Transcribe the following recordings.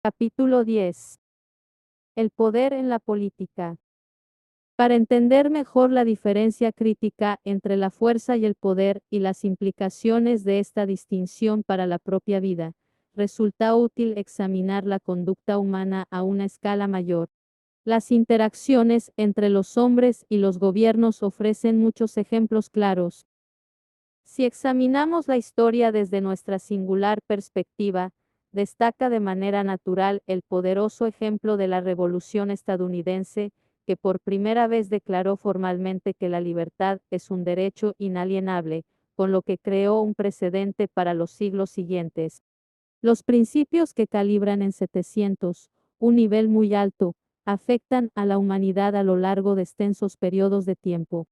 Capítulo 10. El poder en la política. Para entender mejor la diferencia crítica entre la fuerza y el poder y las implicaciones de esta distinción para la propia vida, resulta útil examinar la conducta humana a una escala mayor. Las interacciones entre los hombres y los gobiernos ofrecen muchos ejemplos claros. Si examinamos la historia desde nuestra singular perspectiva, destaca de manera natural el poderoso ejemplo de la Revolución estadounidense, que por primera vez declaró formalmente que la libertad es un derecho inalienable, con lo que creó un precedente para los siglos siguientes. Los principios que calibran en 700, un nivel muy alto, afectan a la humanidad a lo largo de extensos periodos de tiempo.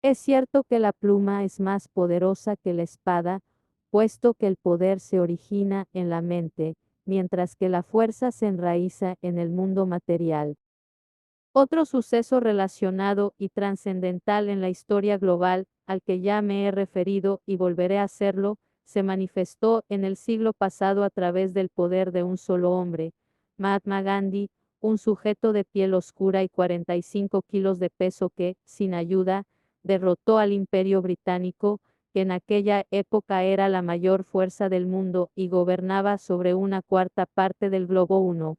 Es cierto que la pluma es más poderosa que la espada, puesto que el poder se origina en la mente, mientras que la fuerza se enraiza en el mundo material. Otro suceso relacionado y trascendental en la historia global, al que ya me he referido y volveré a hacerlo, se manifestó en el siglo pasado a través del poder de un solo hombre, Mahatma Gandhi, un sujeto de piel oscura y 45 kilos de peso que, sin ayuda, derrotó al Imperio Británico, que en aquella época era la mayor fuerza del mundo y gobernaba sobre una cuarta parte del globo 1.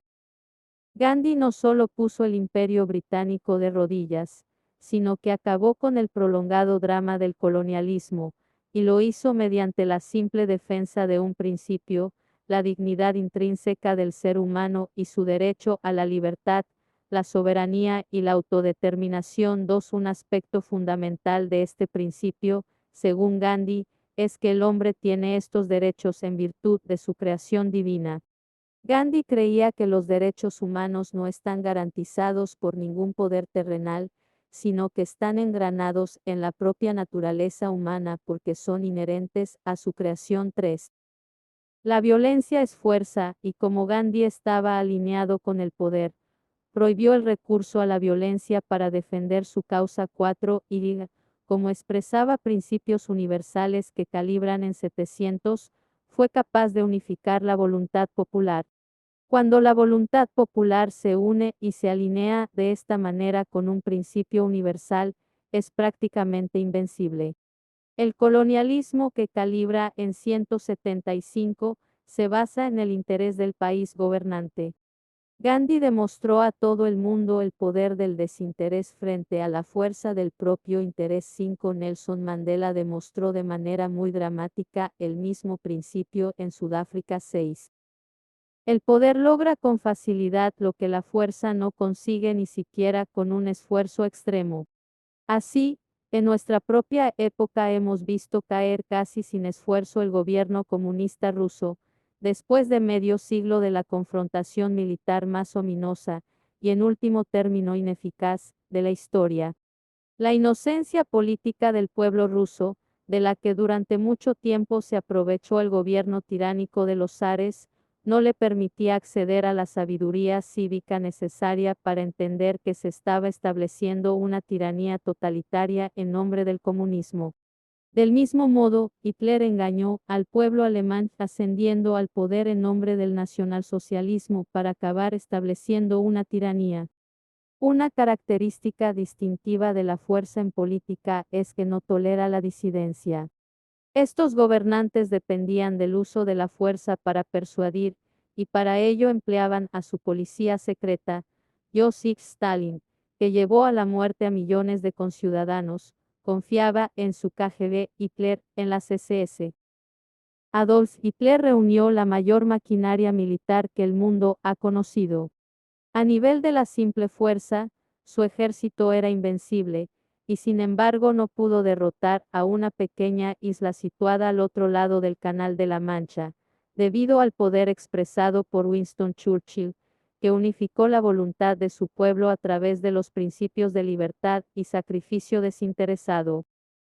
Gandhi no solo puso el Imperio Británico de rodillas, sino que acabó con el prolongado drama del colonialismo, y lo hizo mediante la simple defensa de un principio, la dignidad intrínseca del ser humano y su derecho a la libertad, la soberanía y la autodeterminación. Un aspecto fundamental de este principio, según Gandhi, es que el hombre tiene estos derechos en virtud de su creación divina. Gandhi creía que los derechos humanos no están garantizados por ningún poder terrenal, sino que están engranados en la propia naturaleza humana porque son inherentes a su creación. 3. La violencia es fuerza, y como Gandhi estaba alineado con el poder, prohibió el recurso a la violencia para defender su causa. 4. Y, como expresaba principios universales que calibran en 700, fue capaz de unificar la voluntad popular. Cuando la voluntad popular se une y se alinea de esta manera con un principio universal, es prácticamente invencible. El colonialismo que calibra en 175 se basa en el interés del país gobernante. Gandhi demostró a todo el mundo el poder del desinterés frente a la fuerza del propio interés. 5. Nelson Mandela demostró de manera muy dramática el mismo principio en Sudáfrica. 6. El poder logra con facilidad lo que la fuerza no consigue ni siquiera con un esfuerzo extremo. Así, en nuestra propia época hemos visto caer casi sin esfuerzo el gobierno comunista ruso, después de medio siglo de la confrontación militar más ominosa, y en último término ineficaz, de la historia. La inocencia política del pueblo ruso, de la que durante mucho tiempo se aprovechó el gobierno tiránico de los zares, no le permitía acceder a la sabiduría cívica necesaria para entender que se estaba estableciendo una tiranía totalitaria en nombre del comunismo. Del mismo modo, Hitler engañó al pueblo alemán ascendiendo al poder en nombre del nacionalsocialismo para acabar estableciendo una tiranía. Una característica distintiva de la fuerza en política es que no tolera la disidencia. Estos gobernantes dependían del uso de la fuerza para persuadir, y para ello empleaban a su policía secreta, Joseph Stalin, que llevó a la muerte a millones de conciudadanos, confiaba en su KGB. Hitler, en las SS. Adolf Hitler reunió la mayor maquinaria militar que el mundo ha conocido. A nivel de la simple fuerza, su ejército era invencible, y sin embargo no pudo derrotar a una pequeña isla situada al otro lado del Canal de la Mancha, debido al poder expresado por Winston Churchill, que unificó la voluntad de su pueblo a través de los principios de libertad y sacrificio desinteresado.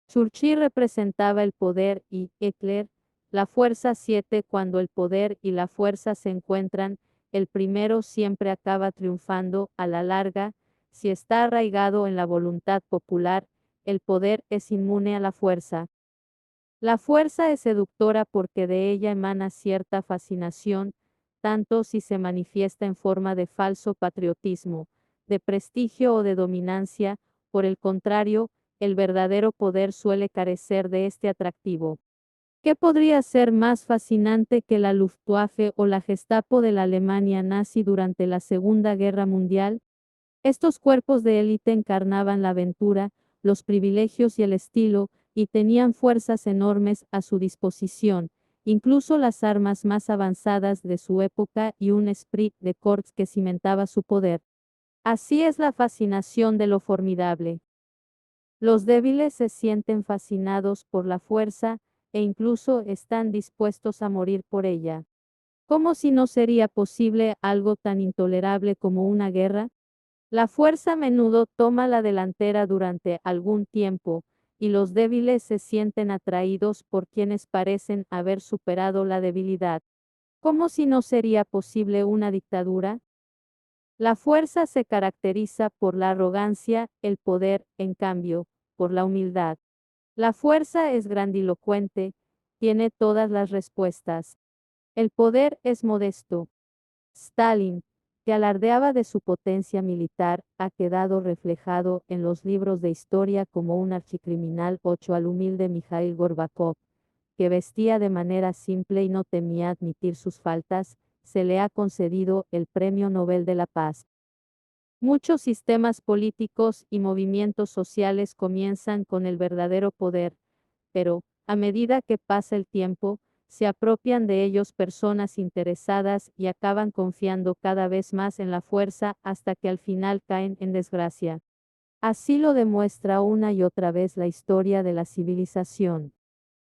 Churchill representaba el poder y Hitler, la fuerza. 7. Cuando el poder y la fuerza se encuentran, el primero siempre acaba triunfando a la larga. Si está arraigado en la voluntad popular, el poder es inmune a la fuerza. La fuerza es seductora porque de ella emana cierta fascinación, tanto si se manifiesta en forma de falso patriotismo, de prestigio o de dominancia. Por el contrario, el verdadero poder suele carecer de este atractivo. ¿Qué podría ser más fascinante que la Luftwaffe o la Gestapo de la Alemania nazi durante la Segunda Guerra Mundial? Estos cuerpos de élite encarnaban la aventura, los privilegios y el estilo, y tenían fuerzas enormes a su disposición, incluso las armas más avanzadas de su época y un esprit de corps que cimentaba su poder. Así es la fascinación de lo formidable. Los débiles se sienten fascinados por la fuerza, e incluso están dispuestos a morir por ella. ¿Cómo si no sería posible algo tan intolerable como una guerra? La fuerza a menudo toma la delantera durante algún tiempo, y los débiles se sienten atraídos por quienes parecen haber superado la debilidad. ¿Cómo si no sería posible una dictadura? La fuerza se caracteriza por la arrogancia, el poder, en cambio, por la humildad. La fuerza es grandilocuente, tiene todas las respuestas. El poder es modesto. Stalin, que alardeaba de su potencia militar, ha quedado reflejado en los libros de historia como un archicriminal ocho al humilde Mikhail Gorbachov, que vestía de manera simple y no temía admitir sus faltas. Se le ha concedido el Premio Nobel de la Paz. Muchos sistemas políticos y movimientos sociales comienzan con el verdadero poder, pero, a medida que pasa el tiempo, se apropian de ellos personas interesadas y acaban confiando cada vez más en la fuerza hasta que al final caen en desgracia. Así lo demuestra una y otra vez la historia de la civilización.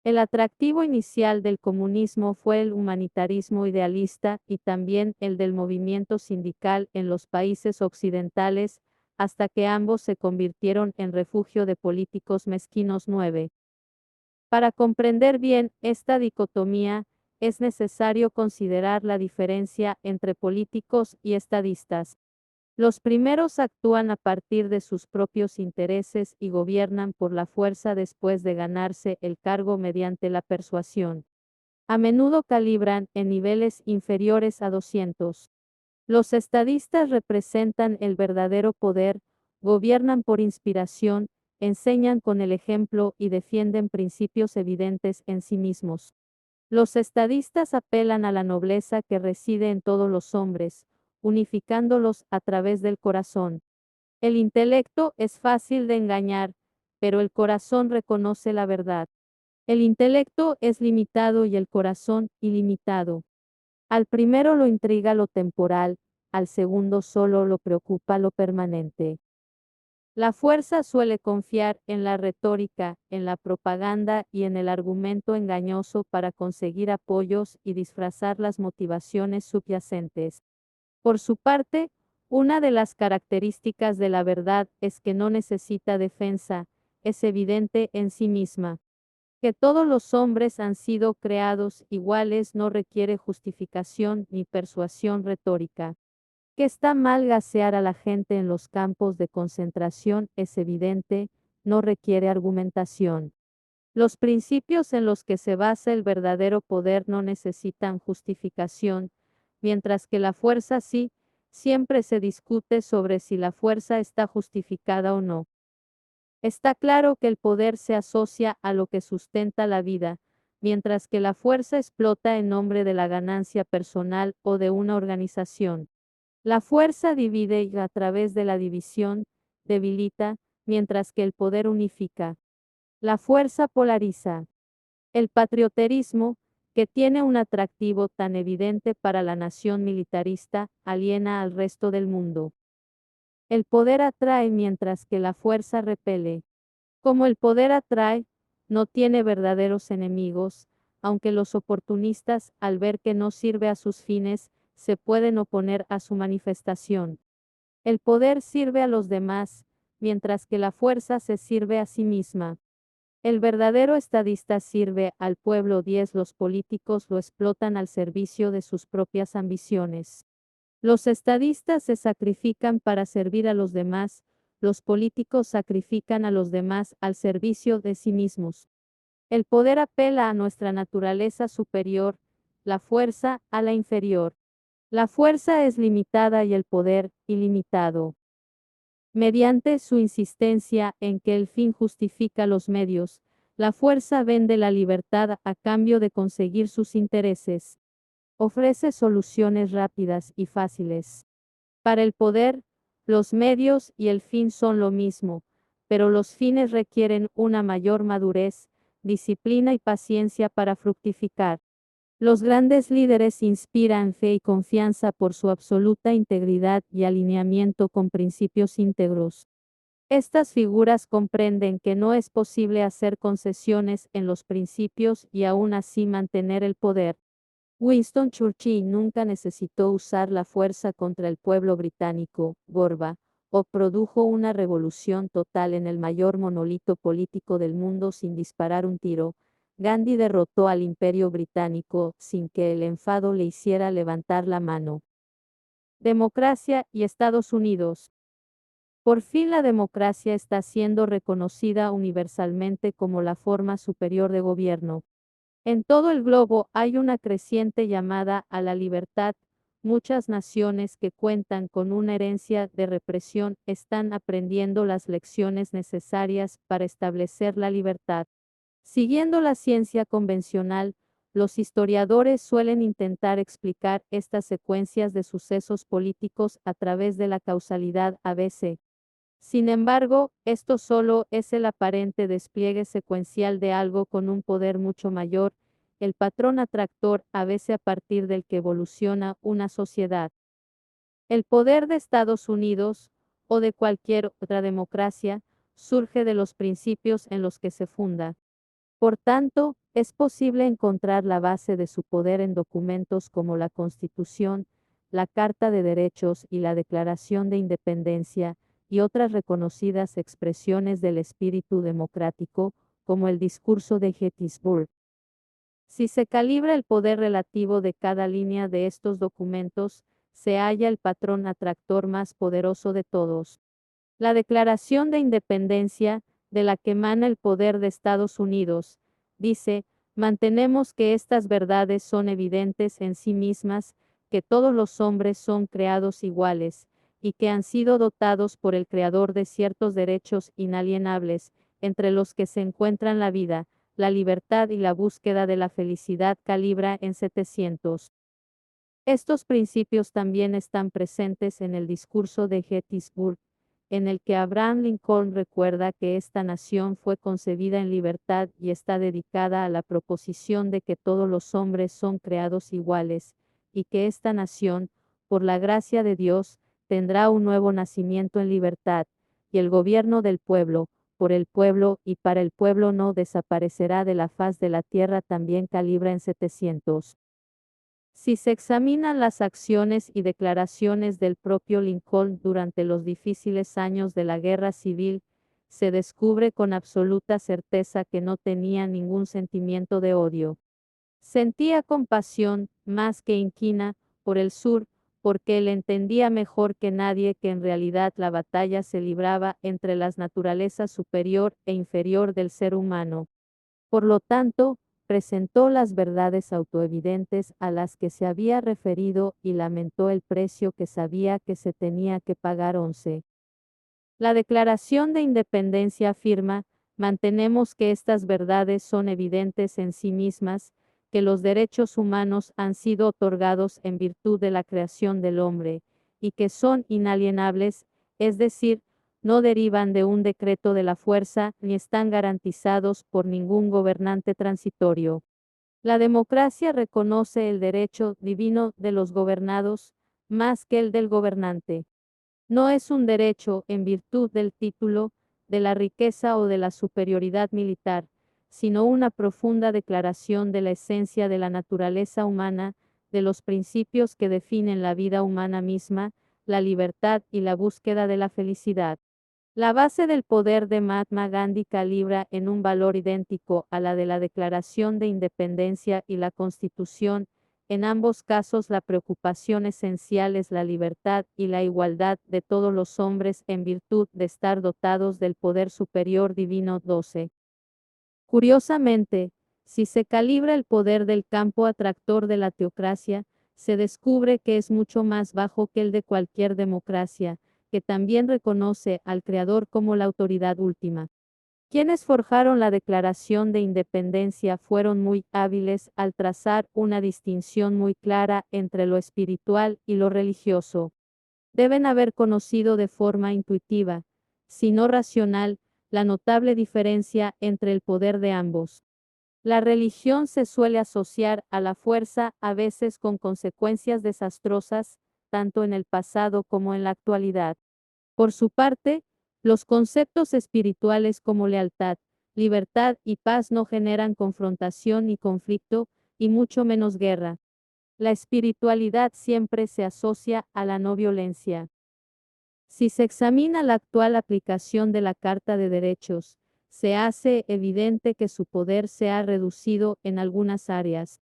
El atractivo inicial del comunismo fue el humanitarismo idealista y también el del movimiento sindical en los países occidentales, hasta que ambos se convirtieron en refugio de políticos mezquinos. 9. Para comprender bien esta dicotomía, es necesario considerar la diferencia entre políticos y estadistas. Los primeros actúan a partir de sus propios intereses y gobiernan por la fuerza después de ganarse el cargo mediante la persuasión. A menudo calibran en niveles inferiores a 200. Los estadistas representan el verdadero poder, gobiernan por inspiración, enseñan con el ejemplo y defienden principios evidentes en sí mismos. Los estadistas apelan a la nobleza que reside en todos los hombres, unificándolos a través del corazón. El intelecto es fácil de engañar, pero el corazón reconoce la verdad. El intelecto es limitado y el corazón ilimitado. Al primero lo intriga lo temporal, al segundo solo lo preocupa lo permanente. La fuerza suele confiar en la retórica, en la propaganda y en el argumento engañoso para conseguir apoyos y disfrazar las motivaciones subyacentes. Por su parte, una de las características de la verdad es que no necesita defensa, es evidente en sí misma. Que todos los hombres han sido creados iguales no requiere justificación ni persuasión retórica. Que está mal gasear a la gente en los campos de concentración es evidente, no requiere argumentación. Los principios en los que se basa el verdadero poder no necesitan justificación, mientras que la fuerza sí, siempre se discute sobre si la fuerza está justificada o no. Está claro que el poder se asocia a lo que sustenta la vida, mientras que la fuerza explota en nombre de la ganancia personal o de una organización. La fuerza divide y a través de la división, debilita, mientras que el poder unifica. La fuerza polariza. El patrioterismo, que tiene un atractivo tan evidente para la nación militarista, aliena al resto del mundo. El poder atrae mientras que la fuerza repele. Como el poder atrae, no tiene verdaderos enemigos, aunque los oportunistas, al ver que no sirve a sus fines, se pueden oponer a su manifestación. El poder sirve a los demás, mientras que la fuerza se sirve a sí misma. El verdadero estadista sirve al pueblo. 10. Los políticos lo explotan al servicio de sus propias ambiciones. Los estadistas se sacrifican para servir a los demás, los políticos sacrifican a los demás al servicio de sí mismos. El poder apela a nuestra naturaleza superior, la fuerza a la inferior. La fuerza es limitada y el poder ilimitado. Mediante su insistencia en que el fin justifica los medios, la fuerza vende la libertad a cambio de conseguir sus intereses. Ofrece soluciones rápidas y fáciles. Para el poder, los medios y el fin son lo mismo, pero los fines requieren una mayor madurez, disciplina y paciencia para fructificar. Los grandes líderes inspiran fe y confianza por su absoluta integridad y alineamiento con principios íntegros. Estas figuras comprenden que no es posible hacer concesiones en los principios y aún así mantener el poder. Winston Churchill nunca necesitó usar la fuerza contra el pueblo británico, Gorba, o produjo una revolución total en el mayor monolito político del mundo sin disparar un tiro. Gandhi derrotó al imperio británico sin que el enfado le hiciera levantar la mano. Democracia y Estados Unidos. Por fin la democracia está siendo reconocida universalmente como la forma superior de gobierno. En todo el globo hay una creciente llamada a la libertad. Muchas naciones que cuentan con una herencia de represión están aprendiendo las lecciones necesarias para establecer la libertad. Siguiendo la ciencia convencional, los historiadores suelen intentar explicar estas secuencias de sucesos políticos a través de la causalidad ABC. Sin embargo, esto solo es el aparente despliegue secuencial de algo con un poder mucho mayor, el patrón atractor a veces a partir del que evoluciona una sociedad. El poder de Estados Unidos, o de cualquier otra democracia, surge de los principios en los que se funda. Por tanto, es posible encontrar la base de su poder en documentos como la Constitución, la Carta de Derechos y la Declaración de Independencia, y otras reconocidas expresiones del espíritu democrático, como el discurso de Gettysburg. Si se calibra el poder relativo de cada línea de estos documentos, se halla el patrón atractor más poderoso de todos. La Declaración de Independencia, de la que emana el poder de Estados Unidos, dice: mantenemos que estas verdades son evidentes en sí mismas, que todos los hombres son creados iguales, y que han sido dotados por el Creador de ciertos derechos inalienables, entre los que se encuentran la vida, la libertad y la búsqueda de la felicidad. Calibra en 700. Estos principios también están presentes en el discurso de Gettysburg, en el que Abraham Lincoln recuerda que esta nación fue concebida en libertad y está dedicada a la proposición de que todos los hombres son creados iguales, y que esta nación, por la gracia de Dios, tendrá un nuevo nacimiento en libertad, y el gobierno del pueblo, por el pueblo y para el pueblo no desaparecerá de la faz de la tierra. También calibra en 700. Si se examinan las acciones y declaraciones del propio Lincoln durante los difíciles años de la Guerra Civil, se descubre con absoluta certeza que no tenía ningún sentimiento de odio. Sentía compasión, más que inquina, por el sur, porque él entendía mejor que nadie que en realidad la batalla se libraba entre las naturalezas superior e inferior del ser humano. Por lo tanto, presentó las verdades autoevidentes a las que se había referido y lamentó el precio que sabía que se tenía que pagar. 11. La Declaración de Independencia afirma: mantenemos que estas verdades son evidentes en sí mismas, que los derechos humanos han sido otorgados en virtud de la creación del hombre, y que son inalienables, es decir, no derivan de un decreto de la fuerza ni están garantizados por ningún gobernante transitorio. La democracia reconoce el derecho divino de los gobernados, más que el del gobernante. No es un derecho en virtud del título, de la riqueza o de la superioridad militar, sino una profunda declaración de la esencia de la naturaleza humana, de los principios que definen la vida humana misma, la libertad y la búsqueda de la felicidad. La base del poder de Mahatma Gandhi calibra en un valor idéntico a la de la Declaración de Independencia y la Constitución. En ambos casos la preocupación esencial es la libertad y la igualdad de todos los hombres en virtud de estar dotados del poder superior divino. 12. Curiosamente, si se calibra el poder del campo atractor de la teocracia, se descubre que es mucho más bajo que el de cualquier democracia, que también reconoce al Creador como la autoridad última. Quienes forjaron la Declaración de Independencia fueron muy hábiles al trazar una distinción muy clara entre lo espiritual y lo religioso. Deben haber conocido de forma intuitiva, si no racional, la notable diferencia entre el poder de ambos. La religión se suele asociar a la fuerza, a veces con consecuencias desastrosas, tanto en el pasado como en la actualidad. Por su parte, los conceptos espirituales como lealtad, libertad y paz no generan confrontación ni conflicto, y mucho menos guerra. La espiritualidad siempre se asocia a la no violencia. Si se examina la actual aplicación de la Carta de Derechos, se hace evidente que su poder se ha reducido en algunas áreas.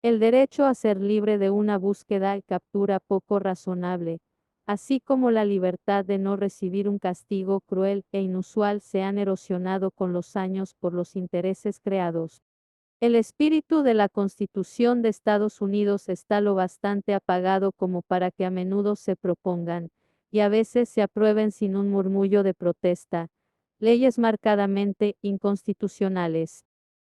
El derecho a ser libre de una búsqueda y captura poco razonable, así como la libertad de no recibir un castigo cruel e inusual, se han erosionado con los años por los intereses creados. El espíritu de la Constitución de Estados Unidos está lo bastante apagado como para que a menudo se propongan, y a veces se aprueben sin un murmullo de protesta, leyes marcadamente inconstitucionales.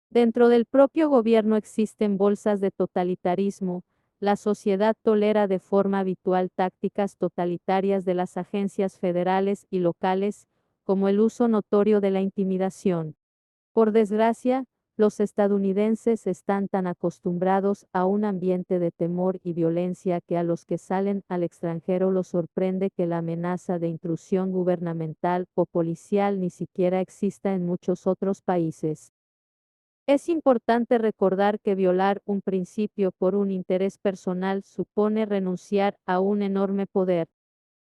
Dentro del propio gobierno existen bolsas de totalitarismo. La sociedad tolera de forma habitual tácticas totalitarias de las agencias federales y locales, como el uso notorio de la intimidación. Por desgracia, los estadounidenses están tan acostumbrados a un ambiente de temor y violencia que a los que salen al extranjero los sorprende que la amenaza de intrusión gubernamental o policial ni siquiera exista en muchos otros países. Es importante recordar que violar un principio por un interés personal supone renunciar a un enorme poder.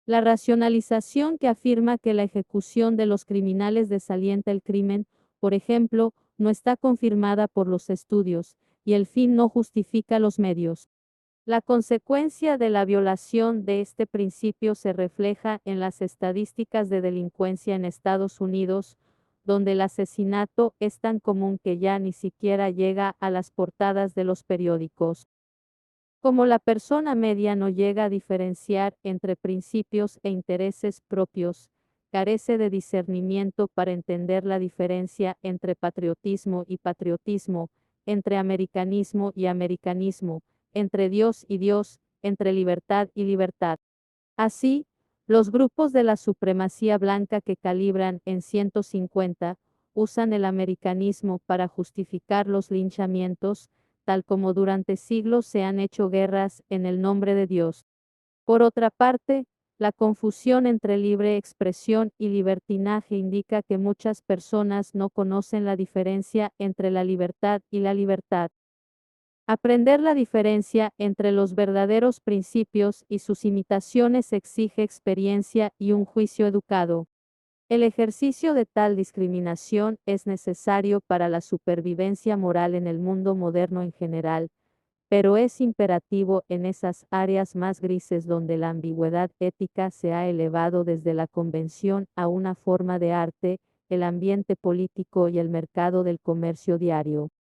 La racionalización que afirma que la ejecución de los criminales desalienta el crimen, por ejemplo, no está confirmada por los estudios, y el fin no justifica los medios. La consecuencia de la violación de este principio se refleja en las estadísticas de delincuencia en Estados Unidos, donde el asesinato es tan común que ya ni siquiera llega a las portadas de los periódicos. Como la persona media no llega a diferenciar entre principios e intereses propios, carece de discernimiento para entender la diferencia entre patriotismo, entre americanismo y americanismo, entre Dios y Dios, entre libertad y libertad. Así, los grupos de la supremacía blanca que calibran en 150 usan el americanismo para justificar los linchamientos, tal como durante siglos se han hecho guerras en el nombre de Dios. Por otra parte, la confusión entre libre expresión y libertinaje indica que muchas personas no conocen la diferencia entre la libertad y la libertad. Aprender la diferencia entre los verdaderos principios y sus imitaciones exige experiencia y un juicio educado. El ejercicio de tal discriminación es necesario para la supervivencia moral en el mundo moderno en general, pero es imperativo en esas áreas más grises donde la ambigüedad ética se ha elevado desde la convención a una forma de arte, el ambiente político y el mercado del comercio diario.